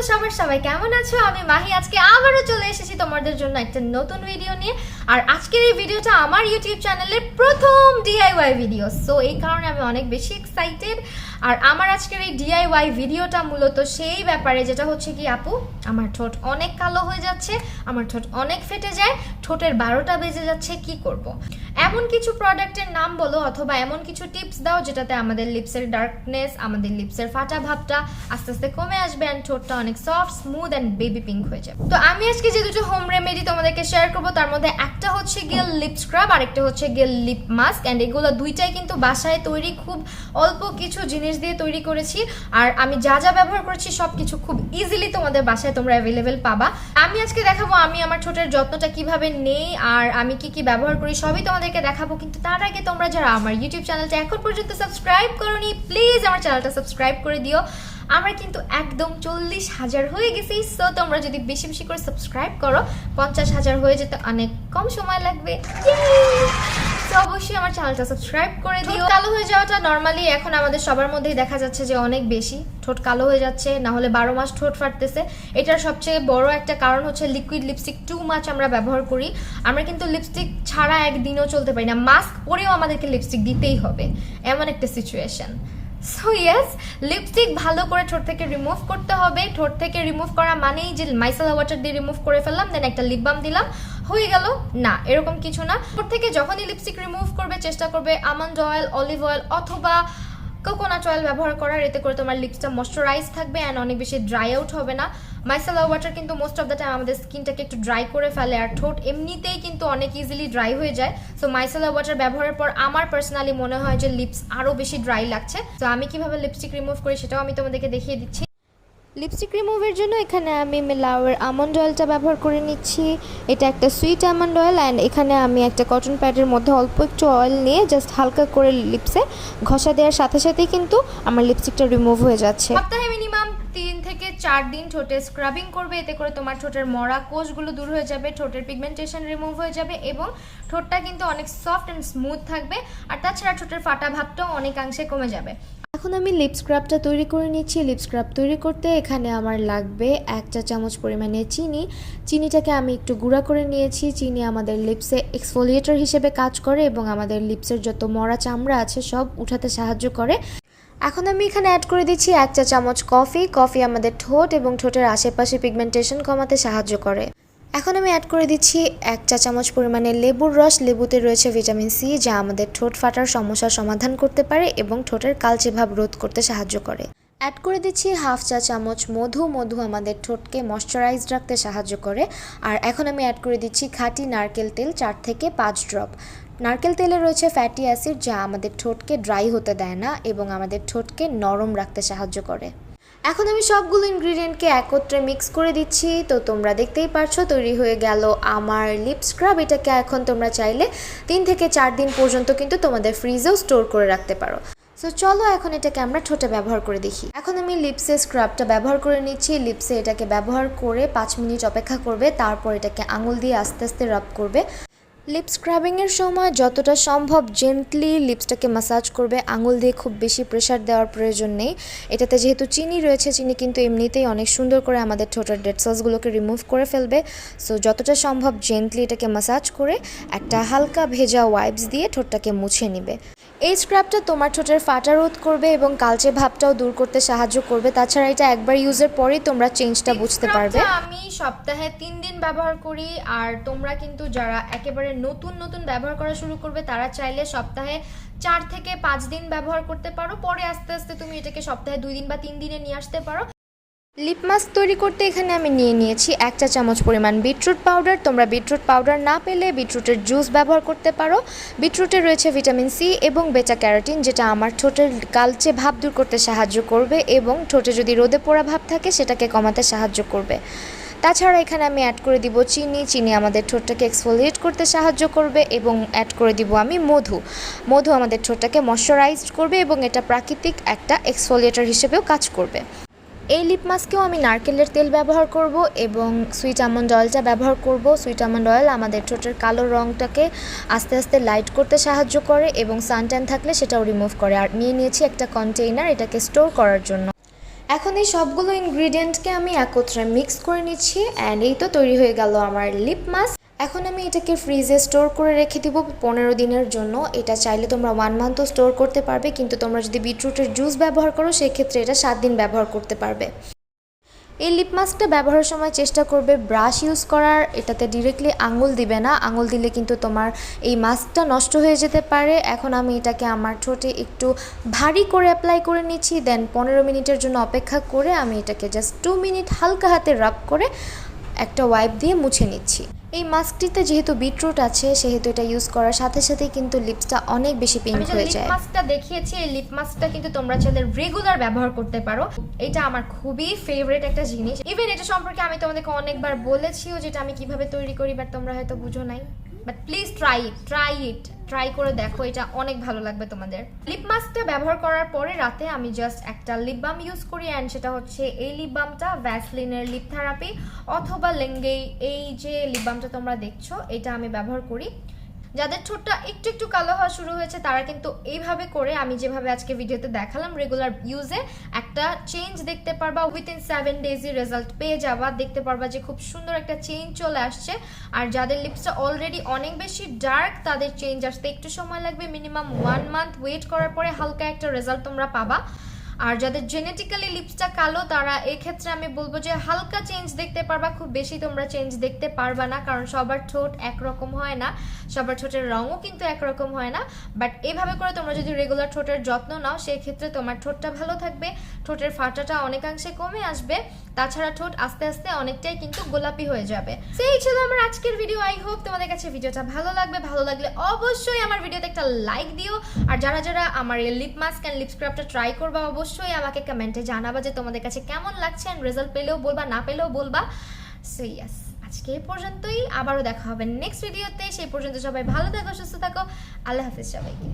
তো সবাই কেমন আছো? আমি মাহি আজকে আবারও চলে এসেছি তোমাদের জন্য একটা নতুন ভিডিও নিয়ে। আর আজকের এই ভিডিওটা আমার ইউটিউব চ্যানেলের প্রথম ডিআইওয়াই ভিডিও, সো এই কারণে আমি অনেক বেশি এক্সাইটেড। আর আমার আজকের এই ডিআইওয়াই ভিডিওটা মূলত সেই ব্যাপারে, যেটা হচ্ছে কি আপু, আমার ঠোঁট অনেক কালো হয়ে যাচ্ছে, আমার ঠোঁট অনেক ফেটে যায়, ঠোঁটের 12টা বেজে যাচ্ছে, কি করব। এমন কিছু প্রোডাক্টের নাম বলো অথবা এমন কিছু টিপস দাও যেটাতে আমাদের লিপসের ডার্কনেস, আমাদের লিপসের ফাটা ভাবটা আস্তে আস্তে কমে আসবে এন্ড ঠোঁটটা অনেক soft, smooth and baby pink হয়ে যাবে। তো আমি আজকে যে দুটো হোম রেমেডি তোমাদেরকে শেয়ার করব, তার মধ্যে একটা হচ্ছে গিয়ে লিপ স্ক্রাব আর একটা হচ্ছে গিয়ে লিপ মাস্ক। এন্ড এগুলো দুইটাই কিন্তু বাসায় তৈরি, খুব অল্প কিছু জিনিস দিয়ে তৈরি করেছি। আর আমি যা যা ব্যবহার করেছি সবকিছু খুব ইজিলি তোমাদের বাসায় তোমরা অ্যাভেলেবেল পাবা। আমি আজকে দেখাবো আমি আমার ঠোঁটের যত্নটা কিভাবে নেই আর আমি কি কি ব্যবহার করি, সবই তোমাদেরকে দেখাবো। কিন্তু তার আগে তোমরা যারা আমার ইউটিউব চ্যানেলটা এখন পর্যন্ত সাবস্ক্রাইব করোনি, প্লিজ আমার চ্যানেলটা সাবস্ক্রাইব করে দিও। আমরা কিন্তু একদম 40,000 হয়ে গেছি। সো তোমরা যদি বেশি বেশি করে সাবস্ক্রাইব করো, 50,000 হয়ে যেতে অনেক কম সময় লাগবে। তো অবশ্যই আমার চ্যানেলটা সাবস্ক্রাইব করে দিও। কালো হয়ে যাওয়াটা নর্মালি এখন আমাদের সবার মধ্যেই দেখা যাচ্ছে যে অনেক বেশি ঠোঁট কালো হয়ে যাচ্ছে, না হলে 12 মাস ঠোঁট ফাটতেছে। এটার সবচেয়ে বড় একটা কারণ হচ্ছে লিকুইড লিপস্টিক টু মাচ আমরা ব্যবহার করি। আমরা কিন্তু লিপস্টিক ছাড়া একদিনও চলতে পারি না, মাস্ক পরেও আমাদেরকে লিপস্টিক দিতেই হবে, এমন একটা সিচুয়েশন। সো ইয়েস, লিপস্টিক ভালো করে ঠোঁট থেকে রিমুভ করতে হবে। ঠোঁট থেকে রিমুভ করা মানেই যে মাইসেলা ওয়াটার দিয়ে রিমুভ করে ফেললাম, দেন একটা লিপ বাম দিলাম, হয়ে গেল না, এরকম কিছু না। ঠোঁট থেকে যখনই লিপস্টিক রিমুভ করবে চেষ্টা করবে আমন্ড অয়েল, অলিভ অয়েল অথবা কোকোনাট অয়েল ব্যবহার করার। এতে করে তোমার লিপসটা ময়শ্চারাইজ থাকবে অ্যান্ড অনেক বেশি ড্রাই আউট হবে না। মাইসেলা ওয়াটার কিন্তু মোস্ট অফ দ্য টাইম আমাদের স্কিনটাকে একটু ড্রাই করে ফেলে, আর ঠোঁট এমনিতেই কিন্তু অনেক ইজিলি ড্রাই হয়ে যায়। সো মাইসেলা ওয়াটার ব্যবহারের পর আমার পার্সোনালি মনে হয় যে লিপস আরও বেশি ড্রাই লাগছে। তো আমি কিভাবে লিপস্টিক রিমুভ করি সেটাও আমি তোমাদেরকে দেখিয়ে দিচ্ছি। লিপস্টিক রিমুভের জন্য এখানে আমি মেলাওয়ের আমন্ড অয়েলটা ব্যবহার করে নিচ্ছি। এটা একটা সুইট আমন্ড অয়েল অ্যান্ড এখানে আমি একটা কটন প্যাডের মধ্যে অল্প একটু অয়েল নিয়ে জাস্ট হালকা করে লিপসে ঘষা দেওয়ার সাথে সাথেই কিন্তু আমার লিপস্টিকটা রিমুভ হয়ে যাচ্ছে। সপ্তাহে মিনিমাম 3 থেকে 4 দিন ঠোঁটে স্ক্রাবিং করবে, এতে করে তোমার ঠোঁটের মরা কোষগুলো দূর হয়ে যাবে, ঠোঁটের পিগমেন্টেশন রিমুভ হয়ে যাবে এবং ঠোঁটটা কিন্তু অনেক সফট অ্যান্ড স্মুথ থাকবে। আর তাছাড়া ঠোঁটের ফাটা ভাবটাও অনেকাংশে কমে যাবে। এখন আমি লিপ স্ক্রাবটা তৈরি করে নিচ্ছি। লিপ স্ক্রাব তৈরি করতে এখানে আমার লাগবে 1 চা চামচ পরিমাণে চিনি। চিনিটাকে আমি একটু গুঁড়া করে নিয়েছি। চিনি আমাদের লিপসে এক্সফোলিয়েটর হিসেবে কাজ করে এবং আমাদের লিপসের যত মরা চামড়া আছে সব উঠাতে সাহায্য করে। এখন আমি এখানে অ্যাড করে দিচ্ছি 1 চা চামচ কফি। কফি আমাদের ঠোঁট এবং ঠোঁটের আশেপাশে পিগমেন্টেশন কমাতে সাহায্য করে। এখন আমি অ্যাড করে দিচ্ছি 1 চা চামচ পরিমাণে লেবুর রস। লেবুতে রয়েছে ভিটামিন সি, যা আমাদের ঠোঁট ফাটার সমস্যার সমাধান করতে পারে এবং ঠোঁটের কালচে ভাব রোধ করতে সাহায্য করে। অ্যাড করে দিচ্ছি 1/2 চা চামচ মধু। মধু আমাদের ঠোঁটকে ময়শ্চারাইজড রাখতে সাহায্য করে। আর এখন আমি অ্যাড করে দিচ্ছি খাঁটি নারকেল তেল 4 থেকে 5 ড্রপ। নারকেল তেলে রয়েছে ফ্যাটি অ্যাসিড, যা আমাদের ঠোঁটকে ড্রাই হতে দেয় না এবং আমাদের ঠোঁটকে নরম রাখতে সাহায্য করে। এখন আমি সবগুলো ইনগ্রিডিয়েন্টকে একত্রে মিক্স করে দিচ্ছি। তো তোমরা দেখতেই পারছো তৈরি হয়ে গেল আমার লিপ স্ক্রাব। এটাকে এখন তোমরা চাইলে 3 থেকে 4 দিন পর্যন্ত কিন্তু তোমাদের ফ্রিজেও স্টোর করে রাখতে পারো। সো চলো এখন এটাকে আমরা ঠোঁটে ব্যবহার করে দেখি। এখন আমি লিপসে স্ক্রাবটা ব্যবহার করে নিচ্ছি। লিপসে এটাকে ব্যবহার করে 5 মিনিট অপেক্ষা করবে, তারপর এটাকে আঙুল দিয়ে আস্তে আস্তে রাব করবে। লিপ স্ক্রাবিংয়ের সময় যতটা সম্ভব জেন্টলি লিপসটাকে ম্যাসাজ করবে, আঙুল দিয়ে খুব বেশি প্রেশার দেওয়ার প্রয়োজন নেই। এটাতে যেহেতু চিনি রয়েছে, চিনি কিন্তু এমনিতেই অনেক সুন্দর করে আমাদের ঠোঁটের ডেড সেলসগুলোকে রিমুভ করে ফেলবে। সো যতটা সম্ভব জেন্টলি এটাকে ম্যাসাজ করে একটা হালকা ভেজা ওয়াইপস দিয়ে ঠোঁটটাকে মুছে নেবে। এই স্ক্রাবটা তোমার ঠোঁটের ফাটা রোধ করবে এবং কালচে ভাবটাও দূর করতে সাহায্য করবে। তাছাড়া এটা একবার ইউজের পরেই তোমরা চেঞ্জটা বুঝতে পারবে। আমি সপ্তাহে 3 দিন ব্যবহার করি। আর তোমরা কিন্তু যারা একেবারে নতুন ব্যবহার করা শুরু করবে তারা চাইলে সপ্তাহে 4 থেকে 5 দিন ব্যবহার করতে পারো। পরে আস্তে আস্তে তুমি এটাকে সপ্তাহে 2 দিন বা 3 দিনে নিয়ে আসতে পারো। লিপ মাস্ক তৈরি করতে এখানে আমি নিয়ে নিয়েছি 1 চা চামচ পরিমাণ বিটরুট পাউডার। তোমরা বিটরুট পাউডার না পেলে বিটরুটের জুস ব্যবহার করতে পারো। বিটরুটে রয়েছে ভিটামিন সি এবং বেটা ক্যারোটিন, যেটা আমার ঠোঁটের কালচে ভাব দূর করতে সাহায্য করবে এবং ঠোঁটে যদি রোদে পোড়া ভাব থাকে সেটাকে কমাতে সাহায্য করবে। তাছাড়া এখানে আমি অ্যাড করে দিব চিনি। চিনি আমাদের ঠোঁটটাকে এক্সফোলিয়েট করতে সাহায্য করবে এবং অ্যাড করে দিব আমি মধু। মধু আমাদের ঠোঁটটাকে ময়শ্চারাইজড করবে এবং এটা প্রাকৃতিক একটা এক্সফোলিয়েটর হিসেবেও কাজ করবে। এই লিপ মাস্কেও আমি নারকেলের তেল ব্যবহার করব এবং সুইট আমন্ড অয়েলটা ব্যবহার করব। সুইট আমন্ড অয়েল আমাদের ঠোঁটের কালো রঙটাকে আস্তে আস্তে লাইট করতে সাহায্য করে এবং সানট্যান থাকলে সেটাও রিমুভ করে। আর নিয়ে নিয়েছি একটা কন্টেইনার এটাকে স্টোর করার জন্য। এখন এই সবগুলো ইনগ্রিডিয়েন্টকে আমি একত্রে মিক্স করে নিচ্ছি অ্যান্ড এই তো তৈরি হয়ে গেল আমার লিপ মাস্ক। এখন আমি এটাকে ফ্রিজে স্টোর করে রেখে দিব 15 দিনের জন্য। এটা চাইলে তোমরা 1 মান্থও স্টোর করতে পারবে, কিন্তু তোমরা যদি বিটরুটের জুস ব্যবহার করো সেক্ষেত্রে এটা 7 দিন ব্যবহার করতে পারবে। এই লিপ মাস্কটা ব্যবহারের সময় চেষ্টা করবে ব্রাশ ইউজ করার, এটাতে ডিরেক্টলি আঙুল দিবে না, আঙুল দিলে কিন্তু তোমার এই মাস্কটা নষ্ট হয়ে যেতে পারে। এখন আমি এটাকে আমার ঠোঁটে একটু ভারী করে অ্যাপ্লাই করে নিচ্ছি, দেন 15 মিনিটের জন্য অপেক্ষা করে আমি এটাকে জাস্ট 2 মিনিট হালকা হাতে রাব করে একটা ওয়াইপ দিয়ে মুছে নিচ্ছি। এই মাস্কটিতে যেহেতু বিটরুট আছে সেহেতু এটা ইউজ করার সাথে সাথেই কিন্তু লিপসটা অনেক বেশি পিঙ্ক হয়ে যায়। লিপ মাস্কটা দেখিয়েছি, এই লিপ মাস্কটা কিন্তু তোমরা চাইলে রেগুলার ব্যবহার করতে পারো। এটা আমার খুবই ফেভারিট একটা জিনিস। ইভেন এটা সম্পর্কে আমি তোমাদেরকে অনেকবার বলেছিও যেটা আমি কিভাবে তৈরি করি, বাট তোমরা হয়তো বুঝো নাই। বাট প্লিজ ট্রাই করে দেখো, এটা অনেক ভালো লাগবে তোমাদের। লিপ মাস্কটা ব্যবহার করার পরে রাতে আমি জাস্ট একটা লিপ বাম ইউজ করি, অ্যান্ড সেটা হচ্ছে এই লিপ বামটা ভ্যাসলিনের লিপ থেরাপি অথবা লেঙ্গেই, এই যে লিপ বামটা তোমরা দেখছো এটা আমি ব্যবহার করি। যাদের ঠোঁটটা একটু একটু কালো হওয়া শুরু হয়েছে তারা কিন্তু এইভাবে করে আমি যেভাবে আজকে ভিডিওতে দেখালাম রেগুলার ইউজে একটা চেঞ্জ দেখতে পারবা। উইথিন 7 ডেজই রেজাল্ট পেয়ে যাবা, দেখতে পারবা যে খুব সুন্দর একটা চেঞ্জ চলে আসছে। আর যাদের লিপসটা অলরেডি অনেক বেশি ডার্ক তাদের চেঞ্জ আসতে একটু সময় লাগবে, মিনিমাম 1 মান্থ ওয়েট করার পরে হালকা একটা রেজাল্ট তোমরা পাবা। আর যাদের জেনেটিক্যালি লিপসটা কালো তারা এক্ষেত্রে আমি বলবো যে হালকা চেঞ্জ দেখতে পারবা, খুব বেশি তোমরা চেঞ্জ দেখতে পারবা না, কারণ সবার ঠোঁট একরকম হয় না, সবার ঠোঁটের রঙও কিন্তু একরকম হয় না। বাট এভাবে করে তোমরা যদি রেগুলার ঠোঁটের যত্ন নাও সেক্ষেত্রে তোমার ঠোঁটটা ভালো থাকবে, ঠোঁটের ফাটাটা অনেকাংশে কমে আসবে, তাছাড়া ঠোঁট আস্তে আস্তে অনেকটাই কিন্তু গোলাপি হয়ে যাবে। সেই ছিল আমার আজকের ভিডিও। আই হোপ তোমাদের কাছে ভিডিওটা ভালো লাগবে। ভালো লাগলে অবশ্যই আমার ভিডিওতে একটা লাইক দিও। আর যারা যারা আমার এই লিপ মাস্ক অ্যান্ড লিপ স্ক্রাবটা ট্রাই করবা অবশ্যই আমাকে কমেন্টে জানাবা যে তোমাদের কাছে কেমন লাগছে, অ্যান্ড রেজাল্ট পেলেও বলবা, না পেলেও বলবা। সো ইয়েস, আজকে এই পর্যন্তই, আবারও দেখা হবে নেক্সট ভিডিওতে। সেই পর্যন্ত সবাই ভালো থাকো, সুস্থ থাকো, আল্লাহ হাফিজ সবাইকে।